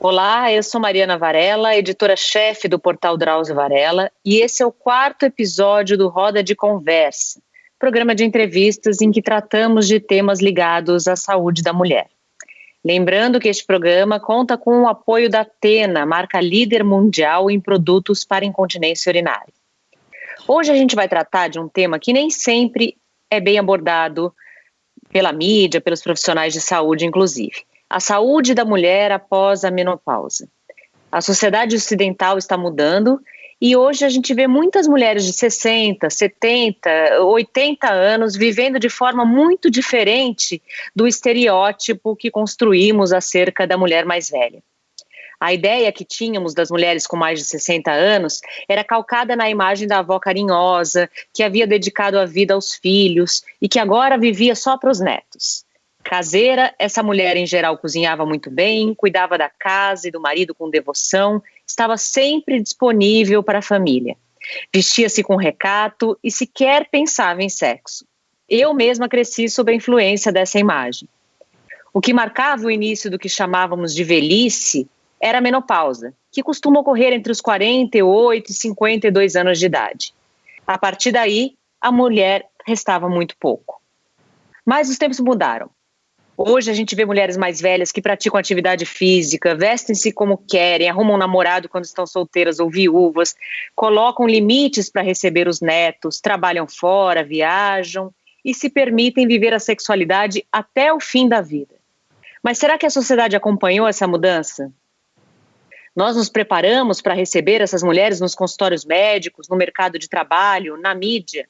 Olá, eu sou Mariana Varela, editora-chefe do portal Drauzio Varela, e esse é o 4º episódio do Roda de Conversa, programa de entrevistas em que tratamos de temas ligados à saúde da mulher. Lembrando que este programa conta com o apoio da Tena, marca líder mundial em produtos para incontinência urinária. Hoje a gente vai tratar de um tema que nem sempre é bem abordado pela mídia, pelos profissionais de saúde, inclusive. A saúde da mulher após a menopausa. A sociedade ocidental está mudando e hoje a gente vê muitas mulheres de 60, 70, 80 anos vivendo de forma muito diferente do estereótipo que construímos acerca da mulher mais velha. A ideia que tínhamos das mulheres com mais de 60 anos era calcada na imagem da avó carinhosa, que havia dedicado a vida aos filhos e que agora vivia só para os netos. Caseira, essa mulher em geral cozinhava muito bem, cuidava da casa e do marido com devoção, estava sempre disponível para a família. Vestia-se com recato e sequer pensava em sexo. Eu mesma cresci sob a influência dessa imagem. O que marcava o início do que chamávamos de velhice era a menopausa, que costuma ocorrer entre os 48 e 52 anos de idade. A partir daí, a mulher restava muito pouco. Mas os tempos mudaram. Hoje a gente vê mulheres mais velhas que praticam atividade física, vestem-se como querem, arrumam um namorado quando estão solteiras ou viúvas, colocam limites para receber os netos, trabalham fora, viajam e se permitem viver a sexualidade até o fim da vida. Mas será que a sociedade acompanhou essa mudança? Nós nos preparamos para receber essas mulheres nos consultórios médicos, no mercado de trabalho, na mídia?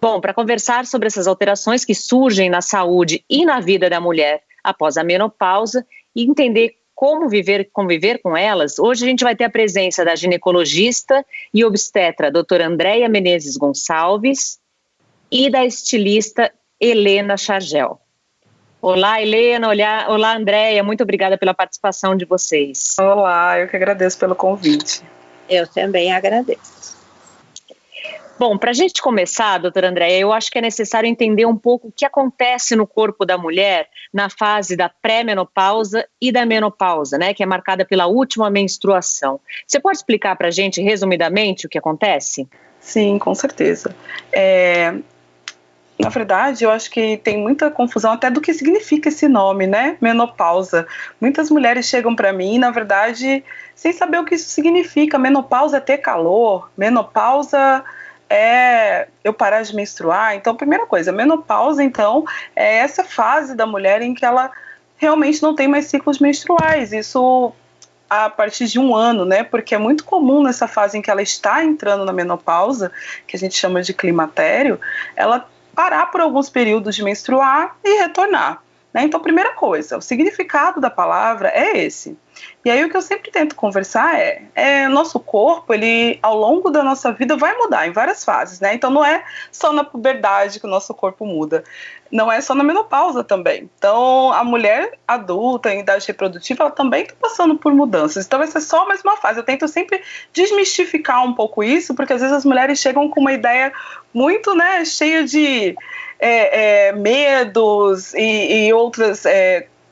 Bom, para conversar sobre essas alterações que surgem na saúde e na vida da mulher após a menopausa e entender como conviver com elas, hoje a gente vai ter a presença da ginecologista e obstetra doutora Andréia Menezes Gonçalves e da estilista Helena Chargel. Olá, Helena, olá, Andréia, muito obrigada pela participação de vocês. Olá, eu que agradeço pelo convite. Eu também agradeço. Bom, para a gente começar, doutora Andréia, eu acho que é necessário entender um pouco o que acontece no corpo da mulher na fase da pré-menopausa e da menopausa, né, que é marcada pela última menstruação. Você pode explicar para a gente, resumidamente, o que acontece? Sim, com certeza. Na verdade, eu acho que tem muita confusão até do que significa esse nome, né? Menopausa. Muitas mulheres chegam para mim, na verdade, sem saber o que isso significa. Menopausa é ter calor, menopausa é eu parar de menstruar. Então, primeira coisa, menopausa, então, é essa fase da mulher em que ela realmente não tem mais ciclos menstruais. Isso a partir de 1 ano, né? Porque é muito comum nessa fase em que ela está entrando na menopausa, que a gente chama de climatério, ela parar por alguns períodos de menstruar e retornar, né? Então, primeira coisa, o significado da palavra é esse. E aí o que eu sempre tento conversar nosso corpo, ele ao longo da nossa vida vai mudar em várias fases, né? Então não é só na puberdade que o nosso corpo muda, não é só na menopausa também. Então a mulher adulta em idade reprodutiva, ela também está passando por mudanças. Então essa é só mais uma fase. Eu tento sempre desmistificar um pouco isso, porque às vezes as mulheres chegam com uma ideia muito, né, cheia de medos e outras,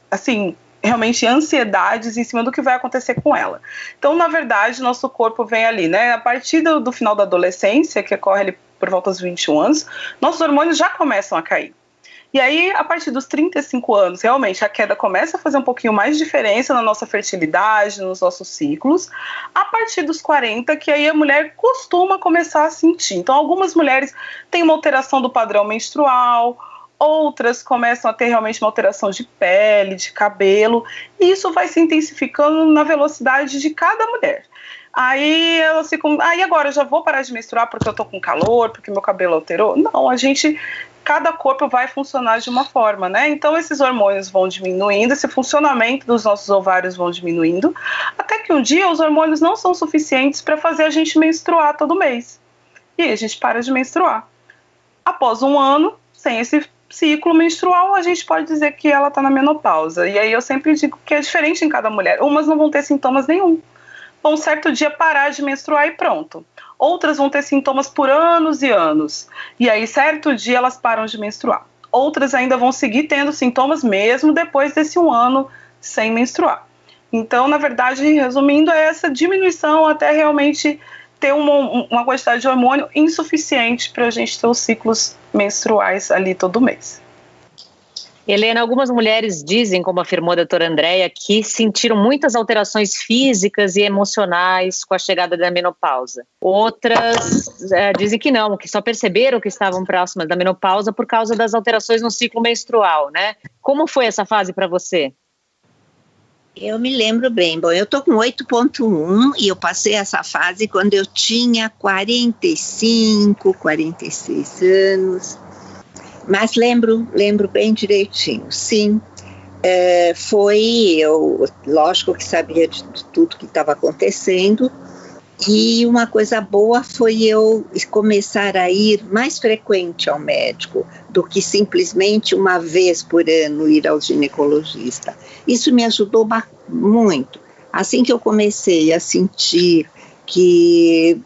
assim, realmente ansiedades em cima do que vai acontecer com ela. Então, na verdade, nosso corpo vem ali, né? A partir do final da adolescência, que ocorre ali por volta dos 21 anos, nossos hormônios já começam a cair. E aí, a partir dos 35 anos, realmente, a queda começa a fazer um pouquinho mais de diferença na nossa fertilidade, nos nossos ciclos. A partir dos 40, que aí a mulher costuma começar a sentir. Então, algumas mulheres têm uma alteração do padrão menstrual, outras começam a ter realmente uma alteração de pele, de cabelo, e isso vai se intensificando na velocidade de cada mulher. Aí elas ficam, e agora eu já vou parar de menstruar porque eu tô com calor, porque meu cabelo alterou? Não, cada corpo vai funcionar de uma forma, né? Então esses hormônios vão diminuindo, esse funcionamento dos nossos ovários vão diminuindo, até que um dia os hormônios não são suficientes para fazer a gente menstruar todo mês. E aí a gente para de menstruar. Após 1 ano, sem esse ciclo menstrual, a gente pode dizer que ela está na menopausa. E aí eu sempre digo que é diferente em cada mulher. Umas não vão ter sintomas nenhum. Vão certo dia parar de menstruar e pronto. Outras vão ter sintomas por anos e anos. E aí certo dia elas param de menstruar. Outras ainda vão seguir tendo sintomas mesmo depois desse 1 ano sem menstruar. Então, na verdade, resumindo, é essa diminuição até realmente ter uma quantidade de hormônio insuficiente para a gente ter os ciclos menstruais ali todo mês. Helena, algumas mulheres dizem, como afirmou a doutora Andréia, que sentiram muitas alterações físicas e emocionais com a chegada da menopausa. Outras dizem que não, que só perceberam que estavam próximas da menopausa por causa das alterações no ciclo menstrual, né? Como foi essa fase para você? Eu me lembro bem. Bom, eu tô com 8,1 e eu passei essa fase quando eu tinha 45, 46 anos. Mas lembro bem direitinho, sim. Lógico que sabia de tudo que estava acontecendo. E uma coisa boa foi eu começar a ir mais frequente ao médico do que simplesmente uma vez por ano ir ao ginecologista. Isso me ajudou muito. Assim que eu comecei a sentir que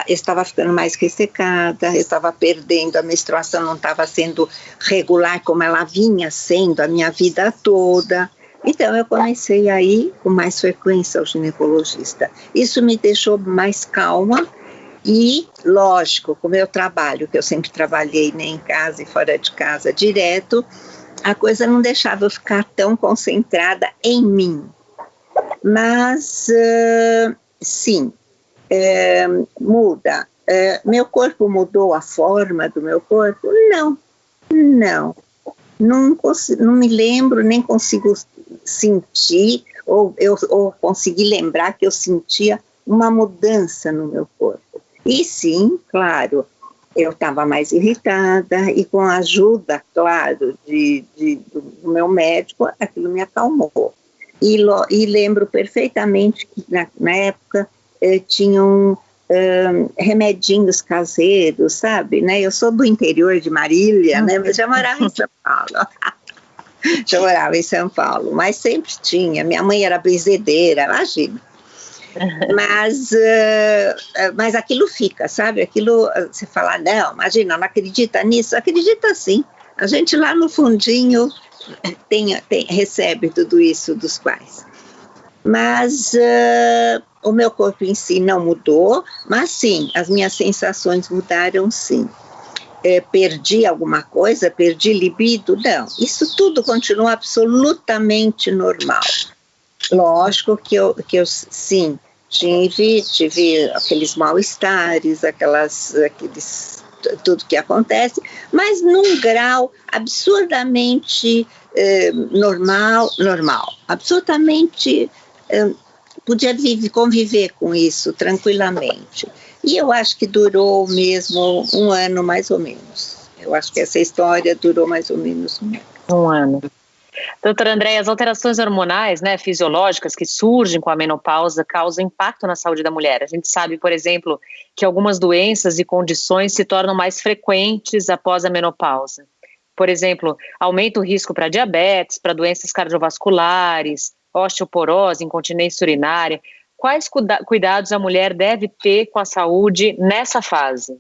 estava ficando mais ressecada, eu estava perdendo, a menstruação não estava sendo regular como ela vinha sendo a minha vida toda. Então, eu comecei a ir com mais frequência ao ginecologista. Isso me deixou mais calma e, lógico, com o meu trabalho, que eu sempre trabalhei em casa e fora de casa direto, a coisa não deixava eu ficar tão concentrada em mim. Mas, sim, muda. Meu corpo mudou a forma do meu corpo? Não. Não me lembro, nem consigo sentir, ou consegui lembrar que eu sentia uma mudança no meu corpo. E sim, claro, eu estava mais irritada e com a ajuda, claro, do meu médico, aquilo me acalmou. E lembro perfeitamente que na época tinham remedinhos caseiros, sabe, né? Eu sou do interior de Marília, né? Mas já morava em São Paulo. Mas sempre tinha. Minha mãe era benzedeira, imagina. Mas aquilo fica, sabe? Aquilo, você fala, não, imagina, não acredita nisso? Acredita sim. A gente lá no fundinho recebe tudo isso dos pais. Mas o meu corpo em si não mudou, mas sim, as minhas sensações mudaram sim. Perdi alguma coisa, perdi libido? Não, isso tudo continua absolutamente normal. Lógico que eu sim, tive aqueles mal-estares, tudo que acontece, mas num grau absurdamente normal, absolutamente podia conviver com isso tranquilamente. E eu acho que durou mesmo um ano mais ou menos. Eu acho que essa história durou mais ou menos um ano. Doutora Andréia, as alterações hormonais, né, fisiológicas que surgem com a menopausa causam impacto na saúde da mulher. A gente sabe, por exemplo, que algumas doenças e condições se tornam mais frequentes após a menopausa. Por exemplo, aumenta o risco para diabetes, para doenças cardiovasculares, osteoporose, incontinência urinária. Quais cuidados a mulher deve ter com a saúde nessa fase?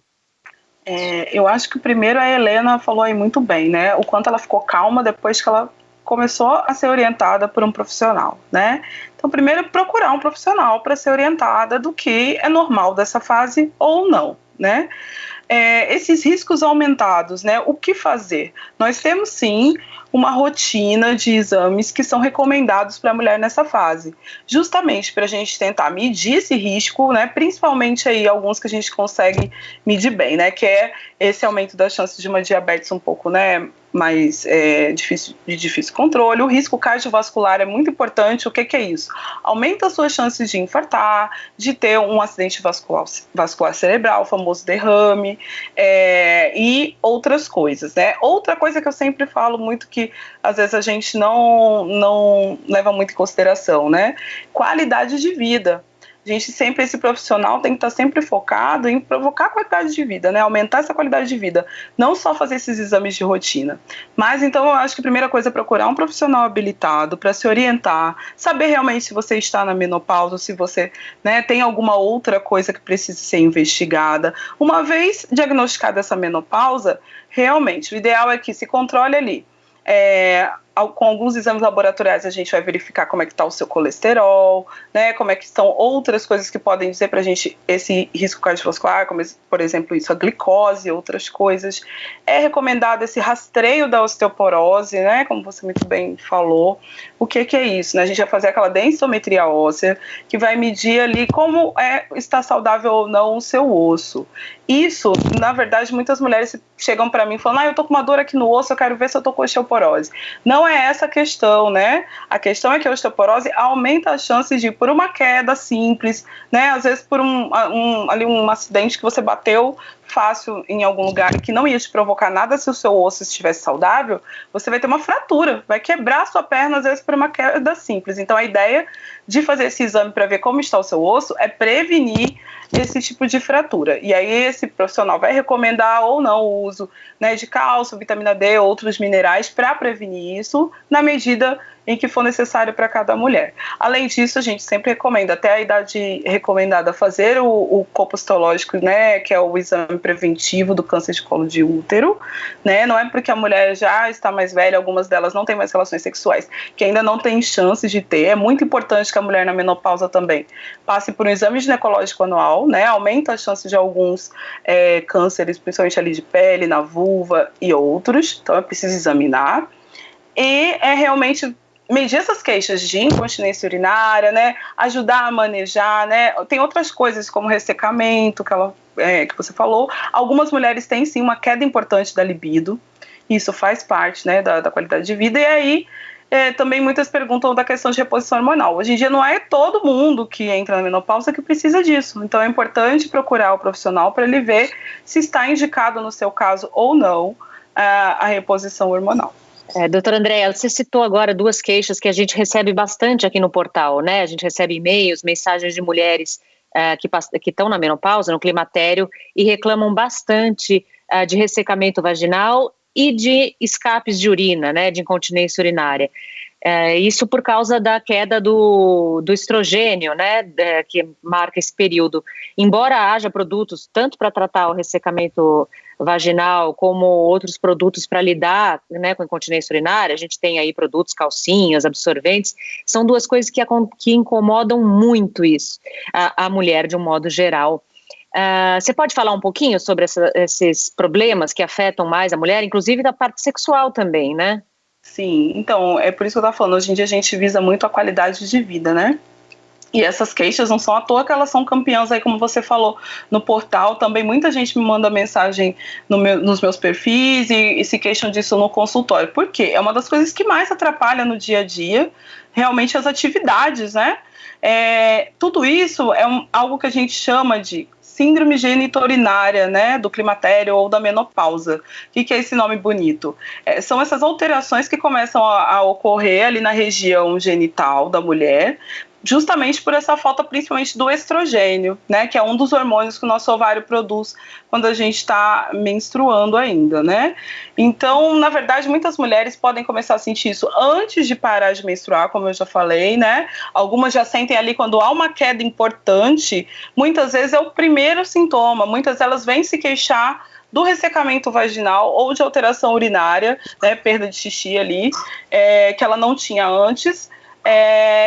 Eu acho que o primeiro a Helena falou aí muito bem, né? O quanto ela ficou calma depois que ela começou a ser orientada por um profissional, né? Então, primeiro, procurar um profissional para ser orientada do que é normal dessa fase ou não, né? Esses riscos aumentados, né? O que fazer? Nós temos, sim, uma rotina de exames que são recomendados para a mulher nessa fase, justamente para a gente tentar medir esse risco, né? Principalmente aí alguns que a gente consegue medir bem, né? Que é esse aumento das chances de uma diabetes um pouco, né, mais difícil controle. O risco cardiovascular é muito importante. O que é isso? Aumenta as suas chances de infartar, de ter um acidente vascular cerebral, o famoso derrame, e outras coisas, né? Outra coisa que eu sempre falo muito, que às vezes a gente não leva muito em consideração, né? Qualidade de vida. Esse profissional tem que estar sempre focado em provocar qualidade de vida, né? Aumentar essa qualidade de vida, não só fazer esses exames de rotina. Mas então eu acho que a primeira coisa é procurar um profissional habilitado para se orientar, saber realmente se você está na menopausa, se você, né, tem alguma outra coisa que precisa ser investigada. Uma vez diagnosticada essa menopausa, realmente o ideal é que se controle ali com alguns exames laboratoriais a gente vai verificar como é que está o seu colesterol, né, como é que estão outras coisas que podem dizer para a gente esse risco cardiovascular, como por exemplo isso, a glicose e outras coisas. É recomendado esse rastreio da osteoporose, né, como você muito bem falou. O que é isso? Né? A gente vai fazer aquela densitometria óssea, que vai medir ali como está saudável ou não o seu osso. Isso, na verdade, muitas mulheres chegam para mim falando, eu estou com uma dor aqui no osso, eu quero ver se eu estou com osteoporose. Não é essa a questão, né? A questão é que a osteoporose aumenta as chances de, por uma queda simples, né? Às vezes por um acidente que você bateu fácil em algum lugar que não ia te provocar nada se o seu osso estivesse saudável, você vai ter uma fratura, vai quebrar a sua perna, às vezes por uma queda simples. Então a ideia de fazer esse exame para ver como está o seu osso é prevenir esse tipo de fratura. E aí esse profissional vai recomendar ou não o uso, né, de cálcio, vitamina D, outros minerais para prevenir isso, na medida em que for necessário para cada mulher. Além disso, a gente sempre recomenda, até a idade recomendada, fazer o colpostológico, né, que é o exame preventivo do câncer de colo de útero, né, não é porque a mulher já está mais velha, algumas delas não têm mais relações sexuais, que ainda não tem chances de ter. É muito importante que a mulher na menopausa também passe por um exame ginecológico anual, né, aumenta as chances de alguns cânceres, principalmente ali de pele, na vulva e outros, então é preciso examinar. E é realmente medir essas queixas de incontinência urinária, né, ajudar a manejar, né, tem outras coisas como ressecamento, que você falou. Algumas mulheres têm sim uma queda importante da libido, isso faz parte, né, da qualidade de vida, e aí também muitas perguntam da questão de reposição hormonal. Hoje em dia não é todo mundo que entra na menopausa que precisa disso, então é importante procurar o profissional para ele ver se está indicado no seu caso ou não a reposição hormonal. Doutora Andréa, você citou agora 2 queixas que a gente recebe bastante aqui no portal, né? A gente recebe e-mails, mensagens de mulheres que estão na menopausa, no climatério, e reclamam bastante de ressecamento vaginal e de escapes de urina, né? De incontinência urinária. Isso por causa da queda do estrogênio, né? Que marca esse período. Embora haja produtos tanto para tratar o ressecamento vaginal, como outros produtos para lidar, né, com incontinência urinária, a gente tem aí produtos, calcinhas, absorventes, são 2 coisas que incomodam muito isso, a mulher de um modo geral. Você pode falar um pouquinho sobre esses problemas que afetam mais a mulher, inclusive da parte sexual também, né? Sim, então, é por isso que eu estava falando, hoje em dia a gente visa muito a qualidade de vida, né? E essas queixas não são à toa que elas são campeãs aí, como você falou, no portal. Também muita gente me manda mensagem nos meus perfis e se queixam disso no consultório. Por quê? É uma das coisas que mais atrapalha no dia a dia, realmente as atividades, né? Tudo isso é algo que a gente chama de síndrome genitourinária, né, do climatério ou da menopausa. O que é esse nome bonito? São essas alterações que começam a ocorrer ali na região genital da mulher, justamente por essa falta principalmente do estrogênio, né, que é um dos hormônios que o nosso ovário produz quando a gente está menstruando ainda, né. Então, na verdade, muitas mulheres podem começar a sentir isso antes de parar de menstruar, como eu já falei, né. Algumas já sentem ali quando há uma queda importante, muitas vezes é o primeiro sintoma, muitas delas vêm se queixar do ressecamento vaginal ou de alteração urinária, né, perda de xixi ali, que ela não tinha antes.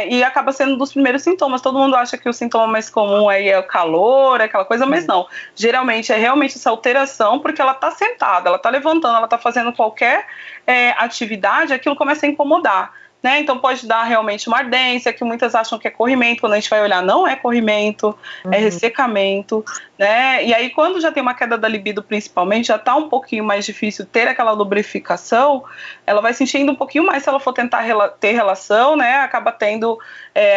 E acaba sendo um dos primeiros sintomas. Todo mundo acha que o sintoma mais comum aí é o calor, aquela coisa, mas não. Geralmente é realmente essa alteração, porque ela está sentada, ela está levantando, ela está fazendo qualquer atividade, aquilo começa a incomodar. Né? Então pode dar realmente uma ardência, que muitas acham que é corrimento, quando a gente vai olhar não é corrimento, é ressecamento, né? E aí quando já tem uma queda da libido principalmente, já está um pouquinho mais difícil ter aquela lubrificação, ela vai sentindo um pouquinho mais se ela for tentar ter relação, né? Acaba tendo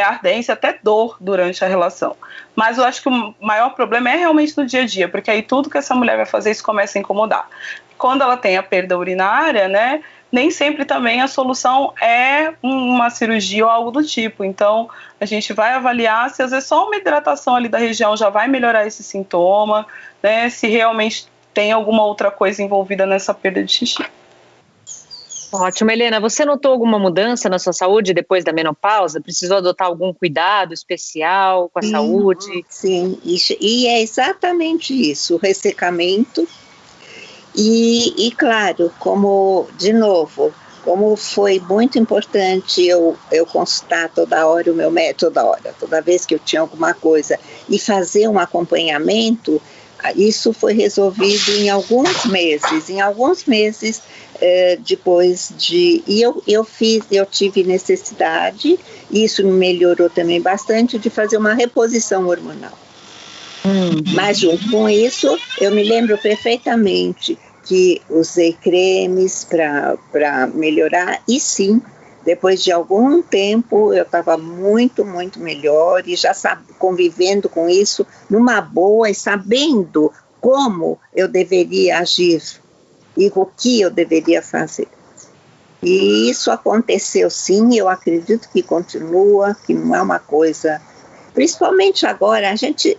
ardência, até dor durante a relação. Mas eu acho que o maior problema é realmente no dia a dia, porque aí tudo que essa mulher vai fazer, isso começa a incomodar. Quando ela tem a perda urinária, né? Nem sempre também a solução é uma cirurgia ou algo do tipo. Então, a gente vai avaliar se às vezes só uma hidratação ali da região já vai melhorar esse sintoma, né? Se realmente tem alguma outra coisa envolvida nessa perda de xixi. Ótimo, Helena. Você notou alguma mudança na sua saúde depois da menopausa? Precisou adotar algum cuidado especial com a saúde? Sim, e é exatamente isso, o ressecamento. E claro, como, de novo, como foi muito importante eu consultar toda hora o meu médico, toda vez que eu tinha alguma coisa, e fazer um acompanhamento, isso foi resolvido em alguns meses depois de... E eu tive necessidade, e isso me melhorou também bastante, de fazer uma reposição hormonal. Mas junto com isso, eu me lembro perfeitamente que usei cremes para melhorar, e sim, depois de algum tempo eu estava muito, muito melhor, e já convivendo com isso numa boa e sabendo como eu deveria agir e o que eu deveria fazer. E isso aconteceu sim, eu acredito que continua, que não é uma coisa... Principalmente agora, a gente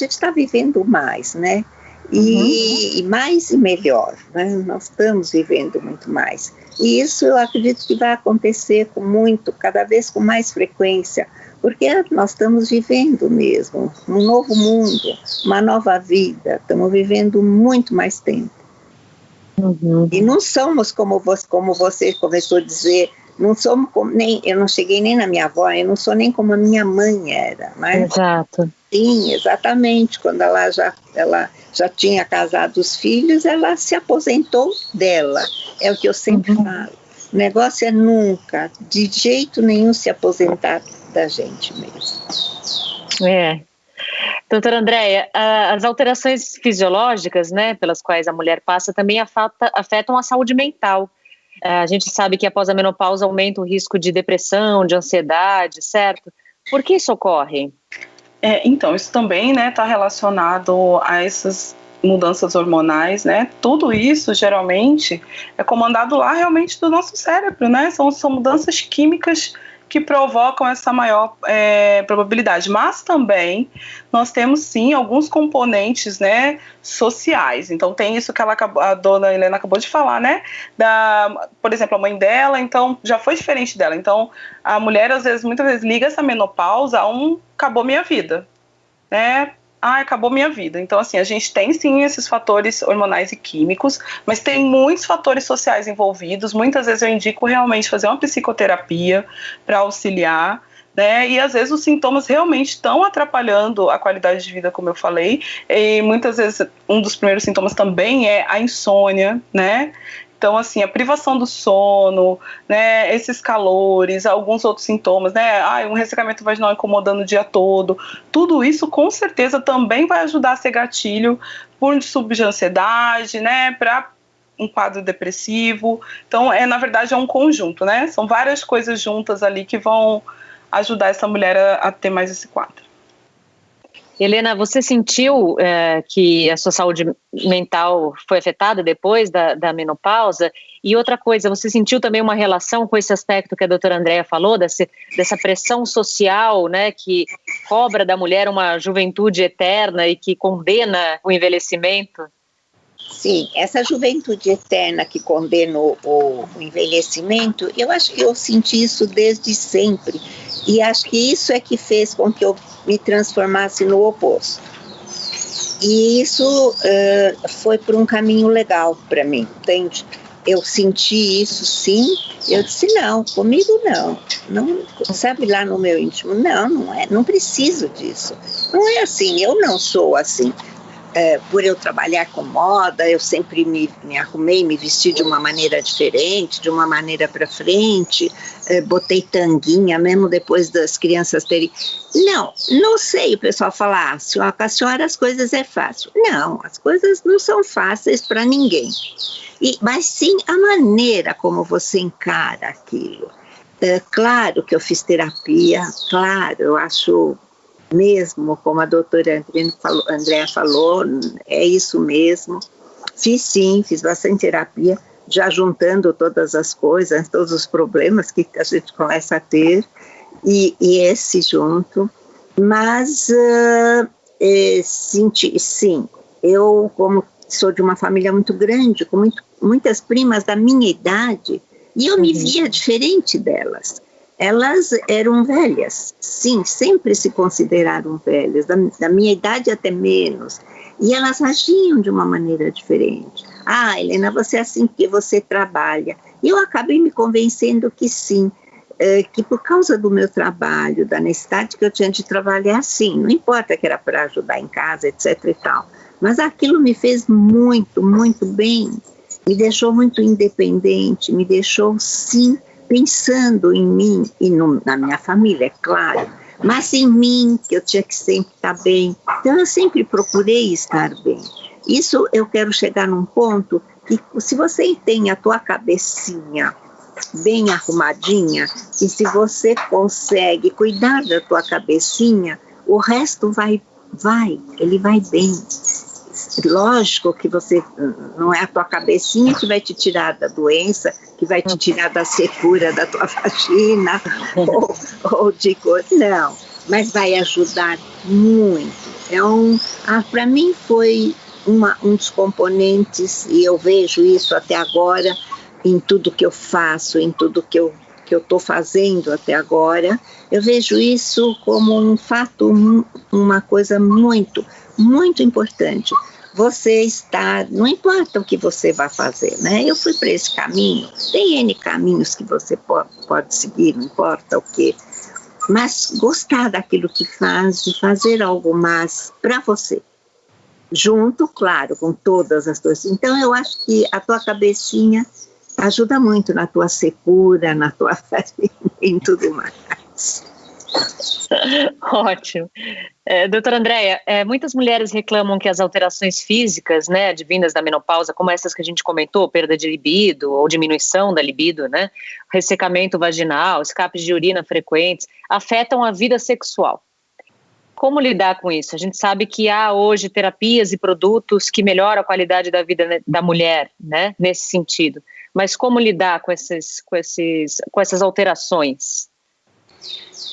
está vivendo mais, né? E mais e melhor, né? Nós estamos vivendo muito mais. E isso eu acredito que vai acontecer cada vez com mais frequência, porque nós estamos vivendo mesmo um novo mundo, uma nova vida, estamos vivendo muito mais tempo. E não somos como você começou a dizer, não somos eu não cheguei nem na minha avó, eu não sou nem como a minha mãe era, né? Exato. Sim, exatamente, quando ela já tinha casado os filhos, ela se aposentou dela, é o que eu sempre falo. O negócio é nunca, de jeito nenhum, se aposentar da gente mesmo. Doutora Andréia, as alterações fisiológicas, né, pelas quais a mulher passa também afetam a saúde mental. A gente sabe que após a menopausa aumenta o risco de depressão, de ansiedade, certo? Por que isso ocorre? Então, isso também, né, está relacionado a essas mudanças hormonais, né? Tudo isso, geralmente, é comandado lá realmente do nosso cérebro, né? São mudanças químicas que provocam essa maior probabilidade. Mas também nós temos, sim, alguns componentes, né, sociais. Então, tem isso que a dona Helena acabou de falar, né? Por exemplo, a mãe dela, então, já foi diferente dela. Então, a mulher, muitas vezes, liga essa menopausa a acabou minha vida, né? Acabou minha vida. Então, assim, a gente tem sim esses fatores hormonais e químicos, mas tem muitos fatores sociais envolvidos. Muitas vezes eu indico realmente fazer uma psicoterapia para auxiliar, né? E às vezes os sintomas realmente estão atrapalhando a qualidade de vida, como eu falei. E muitas vezes um dos primeiros sintomas também é a insônia, né? Então, assim, a privação do sono, né, esses calores, alguns outros sintomas, né, um ressecamento vaginal incomodando o dia todo, tudo isso com certeza também vai ajudar a ser gatilho por subir de ansiedade, né, para um quadro depressivo. Então, na verdade, é um conjunto, né, são várias coisas juntas ali que vão ajudar essa mulher a ter mais esse quadro. Helena, você sentiu que a sua saúde mental foi afetada depois da menopausa? E outra coisa, você sentiu também uma relação com esse aspecto que a doutora Andréia falou, dessa pressão social, né, que cobra da mulher uma juventude eterna e que condena o envelhecimento? Sim, essa juventude eterna que condena o envelhecimento, eu acho que eu senti isso desde sempre. E acho que isso é que fez com que eu me transformasse no oposto. E isso foi por um caminho legal para mim, entende? Eu senti isso sim, eu disse não, comigo não, sabe, lá no meu íntimo, não preciso disso. Não é assim, eu não sou assim. Por eu trabalhar com moda, eu sempre me arrumei, me vesti de uma maneira diferente, de uma maneira para frente, botei tanguinha, mesmo depois das crianças terem... Não sei, o pessoal fala, com a senhora as coisas é fácil. Não, as coisas não são fáceis para ninguém. Mas sim a maneira como você encara aquilo. Claro que eu fiz terapia, claro, eu acho... Mesmo, como a doutora Andréia falou, é isso mesmo. Fiz bastante terapia, já juntando todas as coisas, todos os problemas que a gente começa a ter, e esse junto. Mas, sim, eu, como sou de uma família muito grande, com muitas primas da minha idade, e eu me via diferente delas. Elas eram velhas, sim, sempre se consideraram velhas, da minha idade até menos, e elas agiam de uma maneira diferente. Helena, você é assim porque você trabalha. E eu acabei me convencendo que sim, que por causa do meu trabalho, da necessidade que eu tinha de trabalhar assim, não importa que era para ajudar em casa, etc e tal, mas aquilo me fez muito, muito bem, me deixou muito independente, me deixou sim pensando em mim e na minha família, é claro, mas em mim, que eu tinha que sempre estar bem. Então eu sempre procurei estar bem. Isso eu quero chegar num ponto que se você tem a tua cabecinha bem arrumadinha, e se você consegue cuidar da tua cabecinha, o resto ele vai bem. Lógico que você não é a tua cabecinha que vai te tirar da doença, que vai te tirar da secura da tua vagina, ou de coisa, não, mas vai ajudar muito. Então, para mim foi um dos componentes, e eu vejo isso até agora, em tudo que eu faço, em tudo que eu estou fazendo até agora, eu vejo isso como um fato, uma coisa muito, muito importante. Você está, não importa o que você vai fazer, né? Eu fui para esse caminho, tem N caminhos que você pode seguir, não importa o que, mas gostar daquilo que faz, de fazer algo mais para você. Junto, claro, com todas as coisas. Então, eu acho que a tua cabecinha ajuda muito na tua secura, na tua família, em tudo mais. Ótimo. Doutora Andréia, muitas mulheres reclamam que as alterações físicas, né, advindas da menopausa, como essas que a gente comentou, perda de libido ou diminuição da libido, né, ressecamento vaginal, escapes de urina frequentes, afetam a vida sexual. Como lidar com isso? A gente sabe que há hoje terapias e produtos que melhoram a qualidade da vida da mulher, né, nesse sentido. Mas como lidar com essas alterações?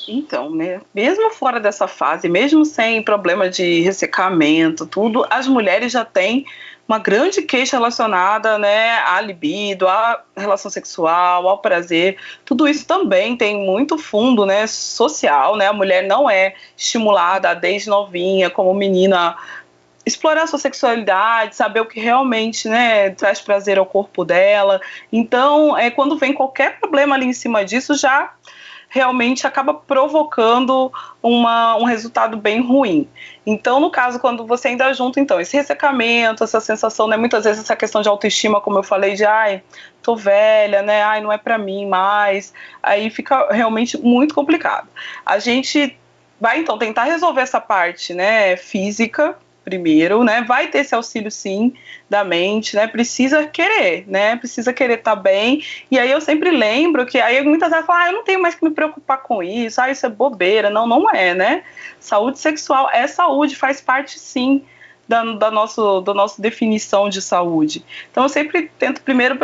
Então, mesmo fora dessa fase, mesmo sem problema de ressecamento, tudo, as mulheres já têm uma grande queixa relacionada, né, à libido, à relação sexual, ao prazer. Tudo isso também tem muito fundo, né, social, né? A mulher não é estimulada desde novinha, como menina, explorar sua sexualidade, saber o que realmente, né, traz prazer ao corpo dela. Então, quando vem qualquer problema ali em cima disso, já realmente acaba provocando um resultado bem ruim. Então, no caso, quando você ainda junta, então, esse ressecamento, essa sensação, né, muitas vezes essa questão de autoestima, como eu falei, de, tô velha, né, não é pra mim mais, aí fica realmente muito complicado. A gente vai, então, tentar resolver essa parte, né, física, primeiro, né, vai ter esse auxílio sim da mente, né, precisa querer estar bem, e aí eu sempre lembro que aí muitas vezes falam, eu não tenho mais que me preocupar com isso, isso é bobeira, não é, né, saúde sexual é saúde, faz parte sim da nossa definição de saúde. Então eu sempre tento primeiro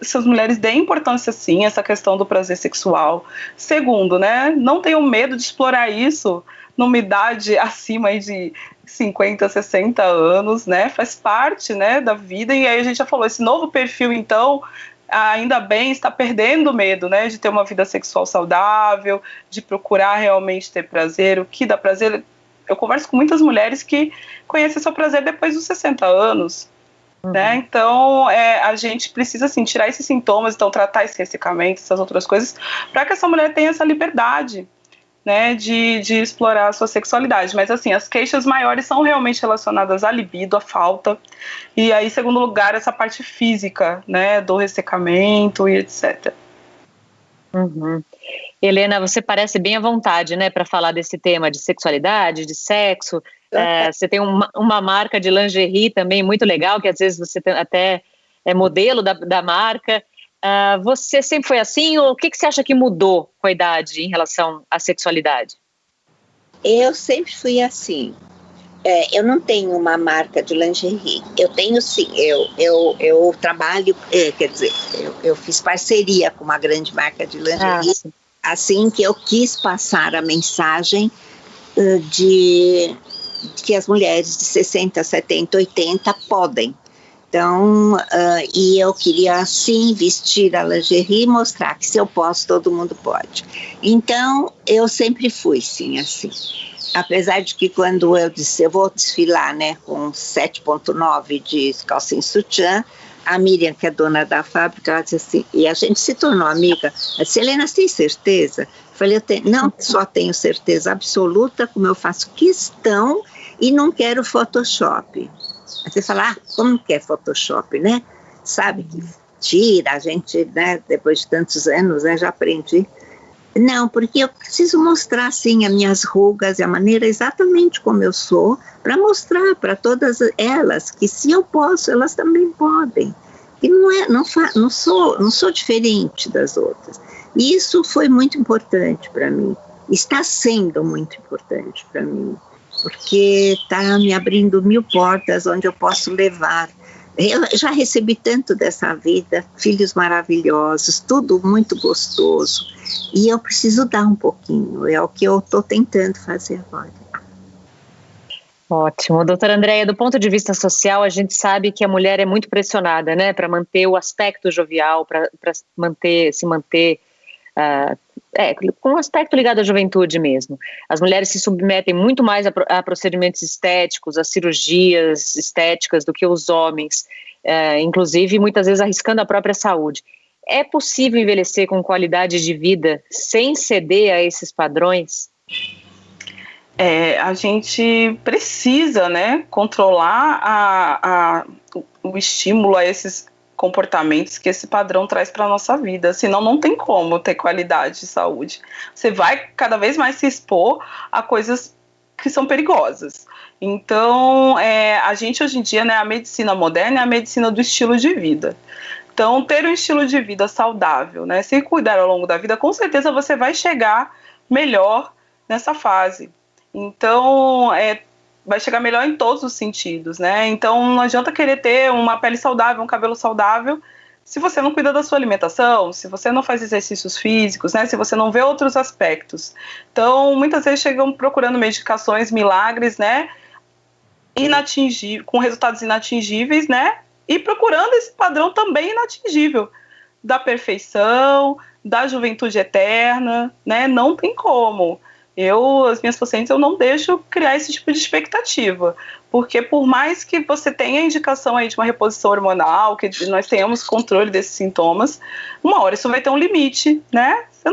se as mulheres deem importância sim essa questão do prazer sexual. Segundo, né, não tenham medo de explorar isso numa idade acima aí de 50, 60 anos, né, faz parte, né, da vida, e aí a gente já falou, esse novo perfil, então, ainda bem, está perdendo o medo, né, de ter uma vida sexual saudável, de procurar realmente ter prazer, o que dá prazer. Eu converso com muitas mulheres que conhecem seu prazer depois dos 60 anos, né, então a gente precisa, assim, tirar esses sintomas, então tratar esse ressecamento, essas outras coisas, para que essa mulher tenha essa liberdade, né, de explorar a sua sexualidade. Mas assim, as queixas maiores são realmente relacionadas à libido, à falta, e aí, em segundo lugar, essa parte física, né, do ressecamento e etc. Helena, você parece bem à vontade, né, para falar desse tema de sexualidade, de sexo. Você tem uma marca de lingerie também muito legal, que às vezes você até é modelo da marca. Você sempre foi assim, ou o que você acha que mudou com a idade em relação à sexualidade? Eu sempre fui assim. Eu não tenho uma marca de lingerie. Eu tenho sim, eu trabalho, quer dizer, eu fiz parceria com uma grande marca de lingerie, assim que eu quis passar a mensagem de que as mulheres de 60, 70, 80 podem. Então, e eu queria, sim, vestir a lingerie e mostrar que se eu posso, todo mundo pode. Então, eu sempre fui, sim, assim. Apesar de que quando eu disse, eu vou desfilar, né, com 7,9 de calcinha sutiã, a Miriam, que é dona da fábrica, ela disse assim, e a gente se tornou amiga, ela disse, Helena, você tem certeza? Eu falei, não só tenho certeza absoluta, como eu faço questão e não quero Photoshop. Aí você fala, como que é Photoshop, né? Sabe que tira, a gente, né, depois de tantos anos, né, já aprendi. Não, porque eu preciso mostrar, assim, as minhas rugas e a maneira exatamente como eu sou, para mostrar para todas elas que se eu posso, elas também podem. E não sou diferente das outras. E isso foi muito importante para mim, está sendo muito importante para mim, porque está me abrindo 1000 portas onde eu posso levar. Eu já recebi tanto dessa vida, filhos maravilhosos, tudo muito gostoso, e eu preciso dar um pouquinho, é o que eu estou tentando fazer agora. Ótimo. Doutora Andréia, do ponto de vista social, a gente sabe que a mulher é muito pressionada, né, para manter o aspecto jovial, para se manter com um aspecto ligado à juventude mesmo. As mulheres se submetem muito mais a procedimentos estéticos, a cirurgias estéticas do que os homens, inclusive muitas vezes arriscando a própria saúde. É possível envelhecer com qualidade de vida sem ceder a esses padrões? A gente precisa, né, controlar o estímulo a esses comportamentos que esse padrão traz para a nossa vida, senão não tem como ter qualidade de saúde. Você vai cada vez mais se expor a coisas que são perigosas. Então, a gente hoje em dia, né, a medicina moderna é a medicina do estilo de vida. Então, ter um estilo de vida saudável, né, se cuidar ao longo da vida, com certeza você vai chegar melhor nessa fase. Então, vai chegar melhor em todos os sentidos, né? Então, não adianta querer ter uma pele saudável, um cabelo saudável, se você não cuida da sua alimentação, se você não faz exercícios físicos, né? Se você não vê outros aspectos. Então, muitas vezes chegam procurando medicações, milagres, né? Com resultados inatingíveis, né? E procurando esse padrão também inatingível da perfeição, da juventude eterna, né? Não tem como. As minhas pacientes, eu não deixo criar esse tipo de expectativa, porque por mais que você tenha indicação aí de uma reposição hormonal, que nós tenhamos controle desses sintomas, uma hora isso vai ter um limite, né? Você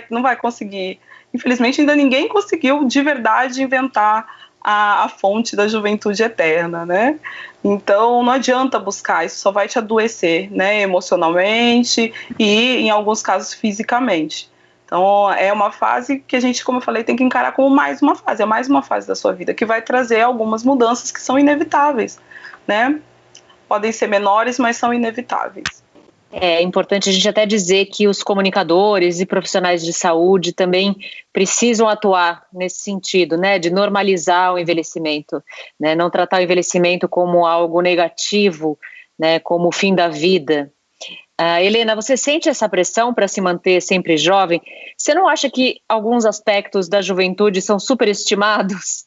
não vai conseguir. Infelizmente, ainda ninguém conseguiu de verdade inventar a fonte da juventude eterna, né? Então, não adianta buscar, isso só vai te adoecer, né? Emocionalmente e, em alguns casos, fisicamente. Então, é uma fase que a gente, como eu falei, tem que encarar como mais uma fase da sua vida, que vai trazer algumas mudanças que são inevitáveis, né? Podem ser menores, mas são inevitáveis. É importante a gente até dizer que os comunicadores e profissionais de saúde também precisam atuar nesse sentido, né? De normalizar o envelhecimento, né? Não tratar o envelhecimento como algo negativo, né? Como o fim da vida. Helena, você sente essa pressão para se manter sempre jovem? Você não acha que alguns aspectos da juventude são superestimados?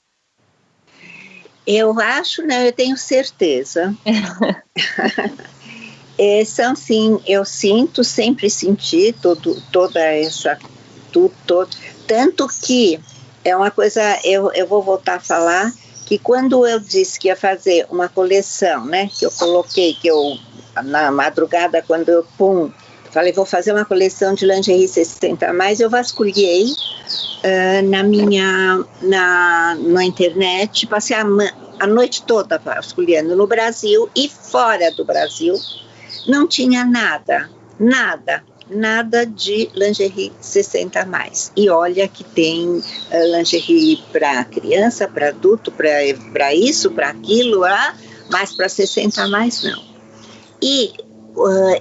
Eu acho, não, eu tenho certeza. São sim, eu sinto, sempre senti toda essa, tanto que é uma coisa, eu vou voltar a falar, que quando eu disse que ia fazer uma coleção, né, que eu coloquei, na madrugada, quando eu falei, vou fazer uma coleção de lingerie 60+, eu vasculhei na internet, passei a noite toda vasculhando no Brasil e fora do Brasil, não tinha nada de lingerie 60+. E olha que tem lingerie para criança, para adulto, para isso, para aquilo, mas para 60+, não. E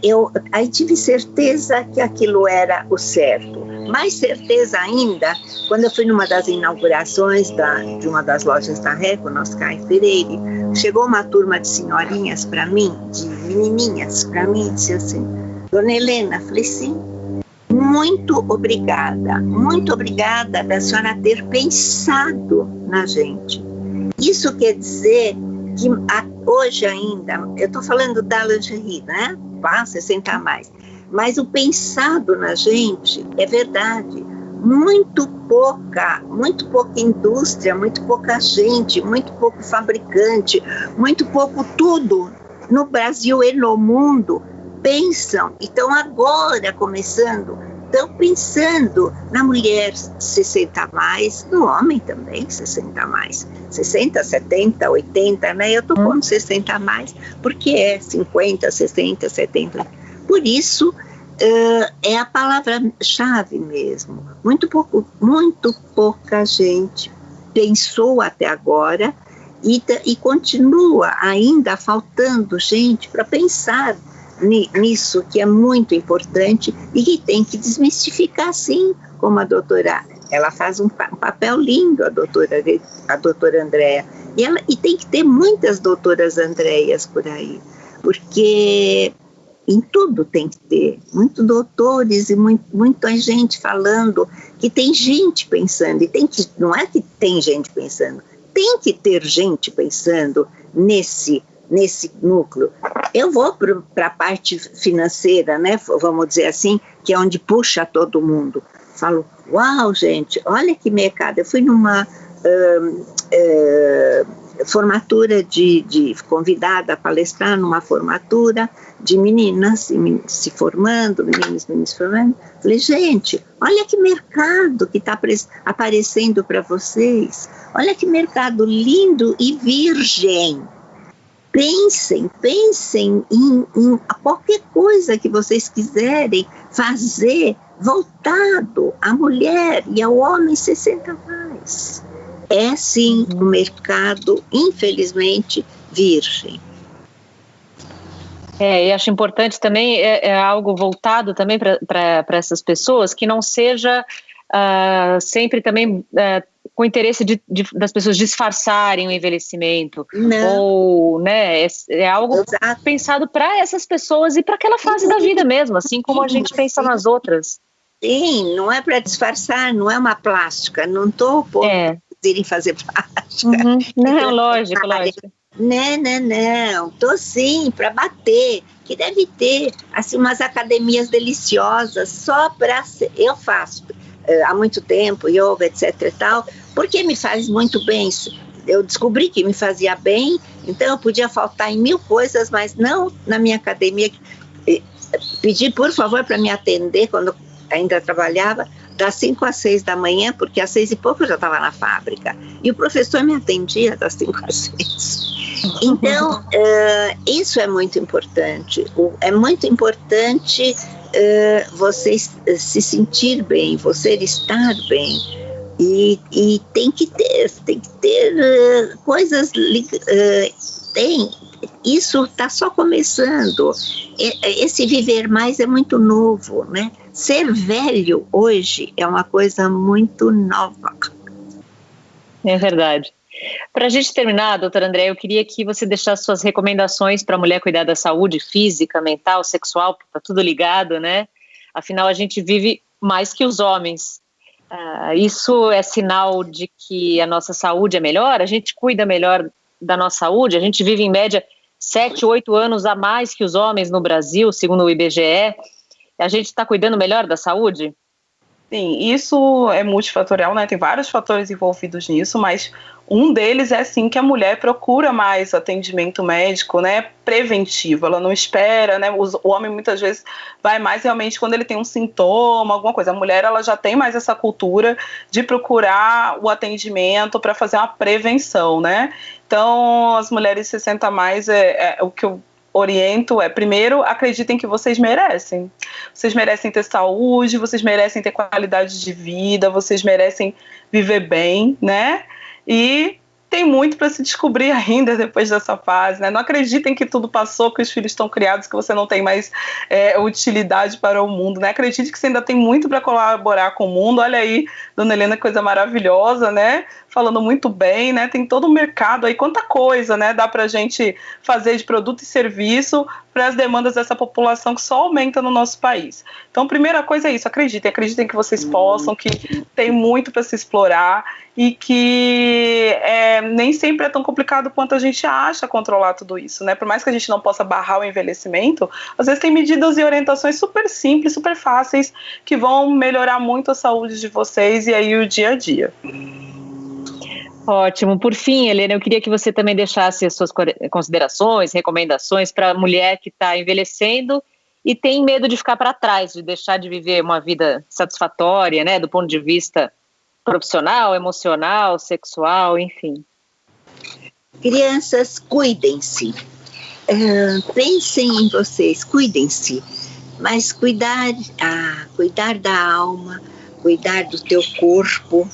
eu aí tive certeza que aquilo era o certo. Mais certeza ainda, quando eu fui numa das inaugurações de uma das lojas da Reco, no Oscar Freire, chegou uma turma de senhorinhas para mim, de menininhas para mim, e disse assim, Dona Helena, falei, sim, muito obrigada da senhora ter pensado na gente. Isso quer dizer que hoje ainda, eu estou falando da lingerie, né? 60+, mas o pensado na gente é verdade. Muito pouca indústria, muito pouca gente, muito pouco fabricante, muito pouco tudo no Brasil e no mundo, pensam, e estão agora começando, estão pensando na mulher 60 a mais, no homem também 60 a mais, 60, 70, 80, né? Eu estou pondo 60 a mais, porque é 50, 60, 70. Por isso, é a palavra-chave mesmo. Muito pouca gente pensou até agora e continua ainda faltando gente para pensar nisso, que é muito importante e que tem que desmistificar, sim, como a doutora, ela faz um papel lindo, a doutora Andréa, e tem que ter muitas doutoras Andréias por aí, porque em tudo tem que ter, muitos doutores e muita gente falando, que tem gente pensando, não é que tem gente pensando, tem que ter gente pensando nesse núcleo. Eu vou para a parte financeira, né, vamos dizer assim, que é onde puxa todo mundo. Falo, uau, gente, olha que mercado. Eu fui numa formatura convidada a palestrar numa formatura de meninas se formando, meninos se formando. Falei, gente, olha que mercado que está aparecendo para vocês. Olha que mercado lindo e virgem. Pensem em qualquer coisa que vocês quiserem fazer voltado à mulher e ao homem 60 mais. É sim um mercado, infelizmente, virgem. E acho importante também, é algo voltado também para essas pessoas, que não seja sempre também com o interesse das pessoas disfarçarem o envelhecimento. Não. Ou, né, é algo Exato. Pensado para essas pessoas e para aquela fase da vida mesmo, assim como a gente pensa nas outras. Sim, não é para disfarçar, não é uma plástica, não estou irem fazer plástica. Não, lógico. Não, estou sim, para bater, que deve ter assim, umas academias deliciosas, só para... Eu faço há muito tempo, yoga, etc e tal, porque me faz muito bem. Eu descobri que me fazia bem, então eu podia faltar em 1000 coisas, mas não na minha academia. Pedi, por favor, para me atender, quando ainda trabalhava, das 5 às 6 da manhã, porque às 6 e pouco eu já estava na fábrica. E o professor me atendia das 5 às 6. Então, isso é muito importante. É muito importante você se sentir bem, você estar bem. E tem que ter coisas... Isso está só começando. Esse viver mais é muito novo, né? Ser velho hoje é uma coisa muito nova. É verdade. Para a gente terminar, doutora Andréa, eu queria que você deixasse suas recomendações para a mulher cuidar da saúde física, mental, sexual, porque está tudo ligado, né? Afinal, a gente vive mais que os homens. Isso é sinal de que a nossa saúde é melhor? A gente cuida melhor da nossa saúde? A gente vive, em média, 7, 8 anos a mais que os homens no Brasil, segundo o IBGE. A gente está cuidando melhor da saúde? Sim, isso é multifatorial, né? Tem vários fatores envolvidos nisso, mas um deles é sim que a mulher procura mais atendimento médico, né, preventivo. Ela não espera, né? O homem muitas vezes vai mais realmente quando ele tem um sintoma, alguma coisa. A mulher, ela já tem mais essa cultura de procurar o atendimento para fazer uma prevenção, né? Então, as mulheres 60 a mais o que eu oriento primeiro, acreditem que vocês merecem. Vocês merecem ter saúde, vocês merecem ter qualidade de vida, vocês merecem viver bem, né? E tem muito para se descobrir ainda depois dessa fase, né? Não acreditem que tudo passou, que os filhos estão criados, que você não tem mais utilidade para o mundo, né? Acredite que você ainda tem muito para colaborar com o mundo. Olha aí, dona Helena, que coisa maravilhosa, né? Falando muito bem, né? Tem todo o mercado aí, quanta coisa, né? Dá pra gente fazer de produto e serviço para as demandas dessa população que só aumenta no nosso país. Então, primeira coisa é isso, acreditem que vocês possam, que tem muito para se explorar e que nem sempre é tão complicado quanto a gente acha controlar tudo isso, né? Por mais que a gente não possa barrar o envelhecimento, às vezes tem medidas e orientações super simples, super fáceis, que vão melhorar muito a saúde de vocês e aí o dia a dia. Ótimo. Por fim, Helena, eu queria que você também deixasse as suas considerações, recomendações para a mulher que está envelhecendo e tem medo de ficar para trás, de deixar de viver uma vida satisfatória, né, do ponto de vista profissional, emocional, sexual, enfim. Crianças, cuidem-se. Pensem em vocês, cuidem-se. Mas cuidar da alma, cuidar do teu corpo,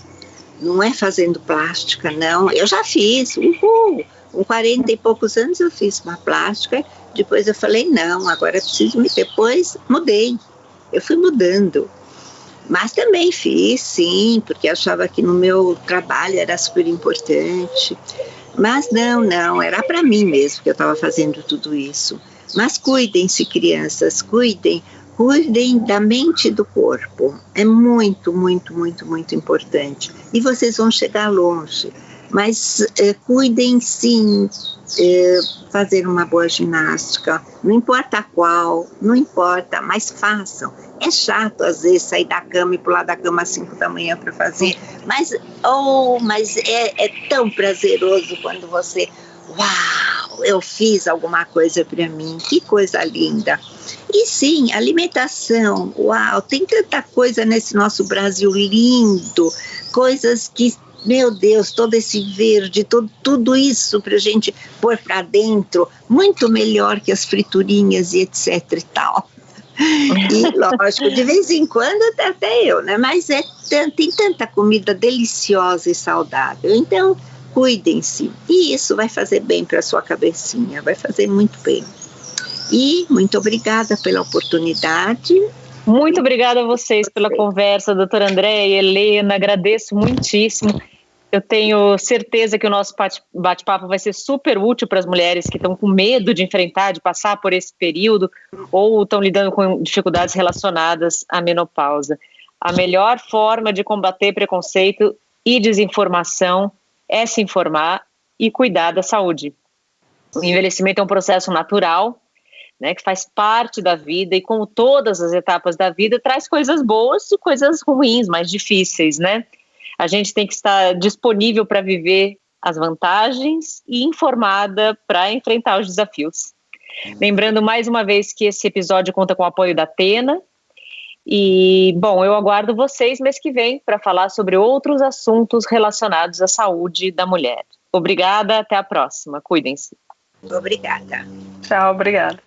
não é fazendo plástica, não. Eu já fiz, com 40 e poucos anos eu fiz uma plástica, depois eu falei, não, agora eu preciso depois mudei, eu fui mudando. Mas também fiz, sim, porque achava que no meu trabalho era super importante. Mas não, era para mim mesmo que eu estava fazendo tudo isso. Mas cuidem-se, crianças, cuidem da mente e do corpo. É muito, muito, muito, muito importante. E vocês vão chegar longe. Mas cuidem, sim, fazer uma boa ginástica. Não importa qual, não importa, mas façam. É chato, às vezes, sair da cama e pular da cama às 5 da manhã para fazer. Mas é tão prazeroso quando você... Uau, eu fiz alguma coisa para mim, que coisa linda. E sim, alimentação, uau, tem tanta coisa nesse nosso Brasil lindo, coisas que, meu Deus, todo esse verde, tudo isso para a gente pôr para dentro, muito melhor que as friturinhas e etc e tal. E lógico, de vez em quando até eu, né? Mas tem tanta comida deliciosa e saudável, então cuidem-se, e isso vai fazer bem para a sua cabecinha, vai fazer muito bem. E muito obrigada pela oportunidade. Muito obrigada a vocês pela conversa, doutora Andréia e Helena, agradeço muitíssimo. Eu tenho certeza que o nosso bate-papo vai ser super útil para as mulheres que estão com medo de enfrentar, de passar por esse período, ou estão lidando com dificuldades relacionadas à menopausa. A melhor forma de combater preconceito e desinformação é se informar e cuidar da saúde. O envelhecimento é um processo natural, né, que faz parte da vida e, como todas as etapas da vida, traz coisas boas e coisas ruins, mais difíceis, né? A gente tem que estar disponível para viver as vantagens e informada para enfrentar os desafios. Lembrando mais uma vez que esse episódio conta com o apoio da Atena. E, bom, eu aguardo vocês mês que vem para falar sobre outros assuntos relacionados à saúde da mulher. Obrigada, até a próxima. Cuidem-se. Obrigada. Tchau, obrigada.